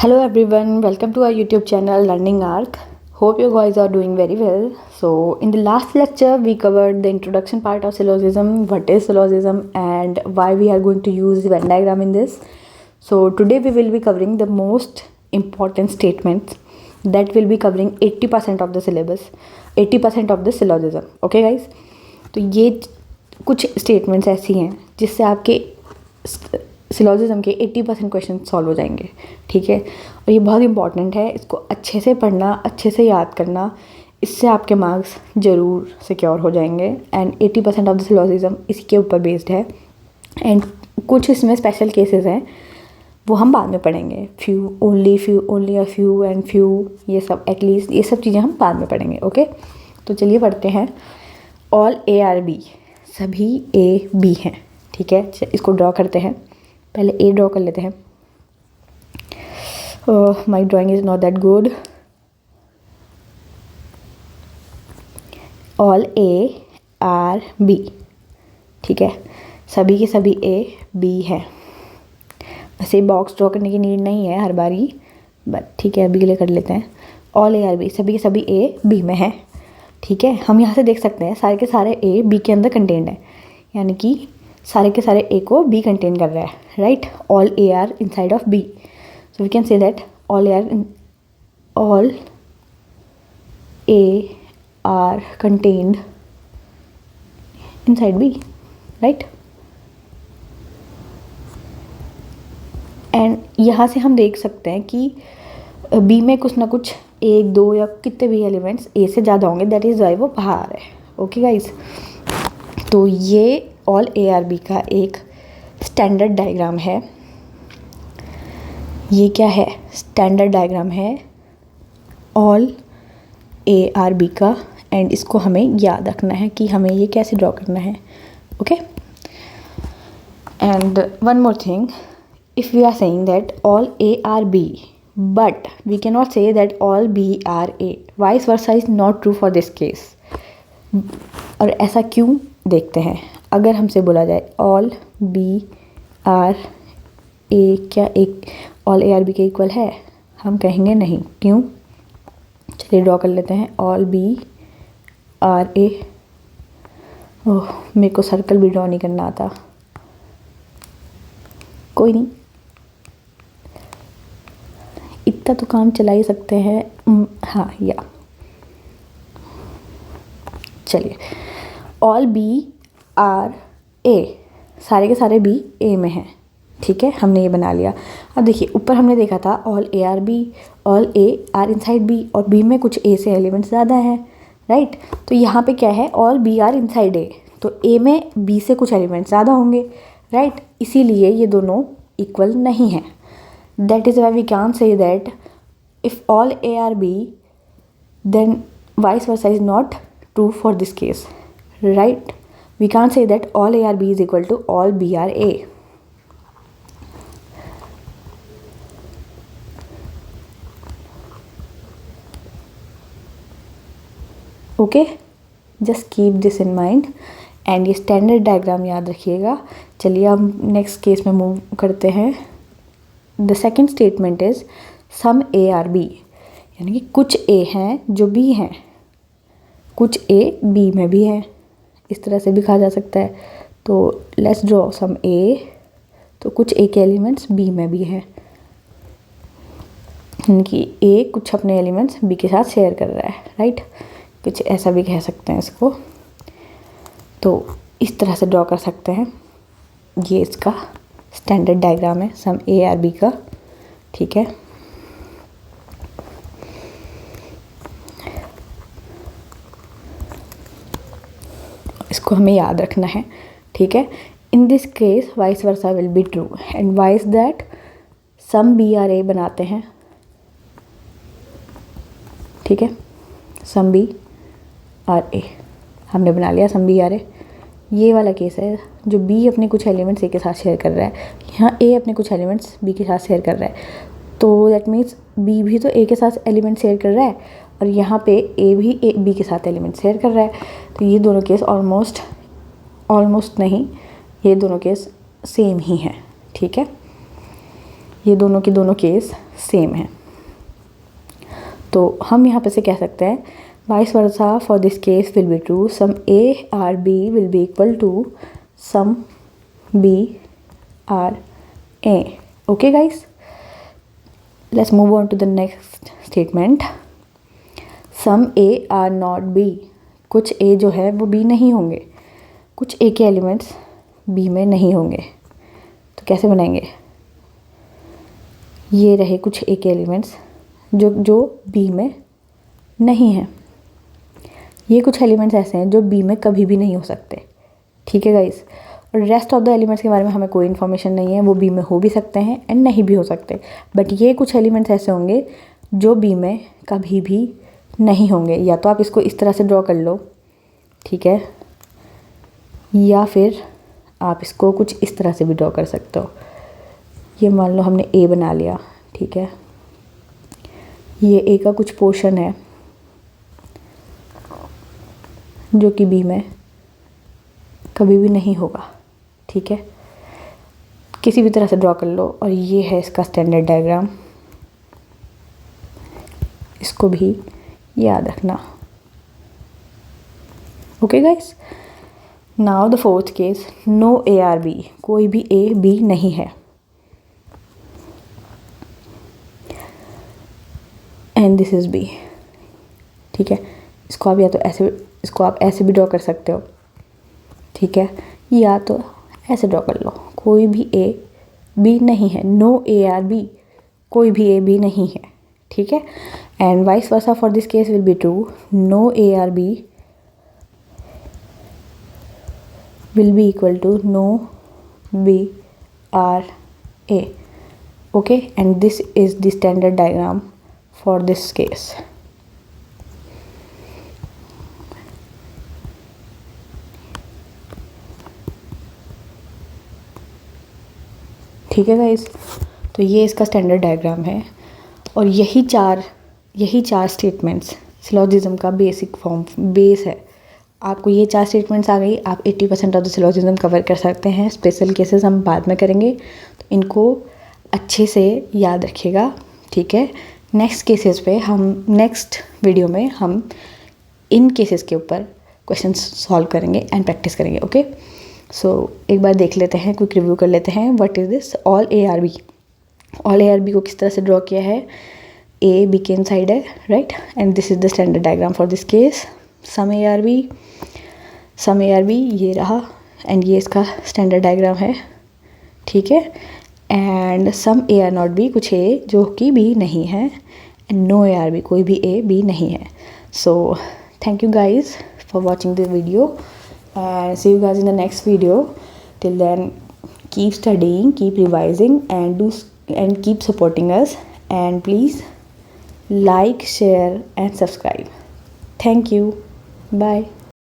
Hello everyone, welcome to our YouTube channel Learning Arc. Hope you guys are doing very well. So in the last lecture we covered the introduction part of syllogism, what is syllogism and why we are going to use the Venn diagram in this. So today we will be covering the most important statements that will be covering 80% of the syllabus, 80% of the syllogism. Okay guys, तो ये कुछ statements ऐसी हैं जिससे आपके syllogism के 80% question solve हो जाएंगे। ठीक है, और ये बहुत इंपॉर्टेंट है, इसको अच्छे से पढ़ना, अच्छे से याद करना, इससे आपके मार्क्स ज़रूर सिक्योर हो जाएंगे। एंड 80% ऑफ द सिलोजिज्म इसी के ऊपर बेस्ड है। एंड कुछ इसमें स्पेशल केसेस हैं, वो हम बाद में पढ़ेंगे। Few only a few and few, ये सब एटलीस्ट, ये सब चीज़ें हम बाद में पढ़ेंगे। ओके, तो चलिए पढ़ते हैं। ऑल ए आर बी, सभी ए बी हैं। ठीक है, इसको ड्रॉ करते हैं। पहले ए ड्रॉ कर लेते हैं। My drawing is not that good. All A are B, ठीक है, सभी के सभी ए बी है। वैसे बॉक्स ड्रॉ करने की नीड नहीं है हर बारी, बट ठीक है, अभी के लिए कर लेते हैं। ऑल ए आर बी, सभी के सभी ए बी में है। ठीक है, हम यहाँ से देख सकते हैं सारे के सारे ए बी के अंदर कंटेंड है, यानी कि सारे के सारे ए को बी कंटेन कर रहा है। Right, all A are inside of B, so we can say that all A are contained inside B. Right, and यहाँ से हम देख सकते हैं कि बी में कुछ ना कुछ एक दो या कितने भी एलिमेंट्स ए से ज़्यादा होंगे, दैट इज़ वाई वो बाहर है। ओके गाइज, तो ये ऑल ए आर बी का एक स्टैंडर्ड डायग्राम है। ये क्या है? स्टैंडर्ड डायग्राम है ऑल ए आर बी का, एंड इसको हमें याद रखना है कि हमें ये कैसे ड्रॉ करना है। Okay, and one more thing, if we are saying that all A are B, but we cannot say that all B are A, vice versa is not true for this case. और ऐसा क्यों, देखते हैं। अगर हमसे बोला जाए all B are A, क्या एक all A are B के इक्वल है? हम कहेंगे नहीं। क्यों? चलिए ड्रॉ कर लेते हैं। all B are A, ओह मेरे को सर्कल भी ड्रॉ नहीं करना आता, कोई नहीं, इतना तो काम चला ही सकते हैं। हाँ, या चलिए, ऑल बी आर ए, सारे के सारे बी ए में हैं। ठीक है, हमने ये बना लिया। अब देखिए, ऊपर हमने देखा था all A are B, all A are inside B, और बी में कुछ ए से एलिमेंट्स ज़्यादा हैं। राइट, तो यहाँ पे क्या है? All B are inside A, तो ए में बी से कुछ एलिमेंट्स ज़्यादा होंगे। राइट, इसीलिए ये दोनों इक्वल नहीं हैं। That is why we can't say that if all A are B, then vice versa is not true for this case. Right? We can't say that all A are B is equal to all B are A. Okay? Just keep this in mind. And ये standard diagram याद रखिएगा। चलिए अब next case में move करते हैं। The second statement is some A are B, यानी कि कुछ ए हैं जो बी हैं, कुछ ए बी में भी हैं। इस तरह से भी कहा जा सकता है। तो लेट्स ड्रॉ सम ए, तो कुछ ए के एलिमेंट्स बी में भी हैं, यानी कि ए कुछ अपने एलिमेंट्स बी के साथ शेयर कर रहा है। राइट, कुछ ऐसा भी कह सकते हैं इसको। तो इस तरह से ड्रॉ कर सकते हैं। ये इसका स्टैंडर्ड डायग्राम है सम ए आर बी का। ठीक है, इसको हमें याद रखना है। ठीक है, in this case vice versa will be true, and vice that some B are a बनाते हैं। ठीक है, सम बी आर ए हमने बना लिया, सम बी आर ए। ये वाला केस है जो बी अपने कुछ एलिमेंट्स ए के साथ शेयर कर रहा है, यहाँ ए अपने कुछ एलिमेंट्स बी के साथ शेयर कर रहा है। तो दैट मीन्स बी भी तो ए के साथ एलिमेंट शेयर कर रहा है, और यहाँ पे ए भी ए बी के साथ एलिमेंट शेयर कर रहा है। तो ये दोनों केस ऑलमोस्ट नहीं, ये दोनों केस सेम ही हैं। ठीक है, ये दोनों के दोनों केस सेम है। तो हम यहाँ पे से कह सकते हैं vice versa for this case will be true, some A are B will be equal to some B are A. Okay guys, let's move on to the next statement. Some A are not B, कुछ A जो है वो B नहीं होंगे, कुछ ए के elements B में नहीं होंगे। तो कैसे बनाएंगे? ये रहे कुछ ए के एलिमेंट्स जो बी में नहीं हैं। ये कुछ एलिमेंट्स ऐसे हैं जो बी में कभी भी नहीं हो सकते। ठीक है गाइस, और रेस्ट ऑफ द एलिमेंट्स के बारे में हमें कोई इन्फॉर्मेशन नहीं है, वो बी में हो भी सकते हैं एंड नहीं भी हो सकते। बट ये कुछ एलिमेंट्स ऐसे होंगे जो बी में कभी भी नहीं होंगे। या तो आप इसको इस तरह से ड्रॉ कर लो, ठीक है, या फिर आप इसको कुछ इस तरह से भी ड्रॉ कर सकते हो। ये मान लो हमने ए बना लिया, ठीक है, ये ए का कुछ पोर्शन है जो कि बी में कभी भी नहीं होगा। ठीक है, किसी भी तरह से ड्रॉ कर लो। और ये है इसका स्टैंडर्ड डायग्राम, इसको भी याद रखना। Okay guys, now the fourth case, no A are B, कोई भी ए बी नहीं है। And this is B. ठीक है, इसको आप या तो ऐसे, इसको आप ऐसे भी ड्रॉ कर सकते हो, ठीक है, या तो ऐसे ड्रॉ कर लो। कोई भी ए बी नहीं है, नो ए आर बी, कोई भी ए बी नहीं है। ठीक है, and vice versa for this case will be true, no A are B will be equal to no B R A. Okay, and this is the standard diagram for this case. ठीक है guys, तो ये इसका standard diagram है और यही चार statements syllogism का बेसिक फॉर्म बेस है। आपको ये चार स्टेटमेंट्स आ गई, आप 80% ऑफ द सिलोजिज्म कवर कर सकते हैं। स्पेशल केसेस हम बाद में करेंगे, तो इनको अच्छे से याद रखिएगा। ठीक है, नेक्स्ट केसेस पे हम नेक्स्ट वीडियो में हम इन केसेस के ऊपर क्वेश्चंस सॉल्व करेंगे एंड प्रैक्टिस करेंगे। ओके, सो एक बार देख लेते हैं, क्विक रिव्यू कर लेते हैं। What is this all A are B? All A are B को किस तरह से ड्रॉ किया है? ए बी के इनसाइड है, right, and this is the standard diagram for this case. Some A are B ये रहा, एंड ये इसका स्टैंडर्ड डायग्राम है। ठीक है, and some A are not B, कुछ ए जो कि बी नहीं है, and no A are B, कोई भी ए बी नहीं है। So thank you guys for watching this video and see you guys in the next video. Till then keep studying, keep revising and keep supporting us, and please like, share and subscribe. Thank you. Bye.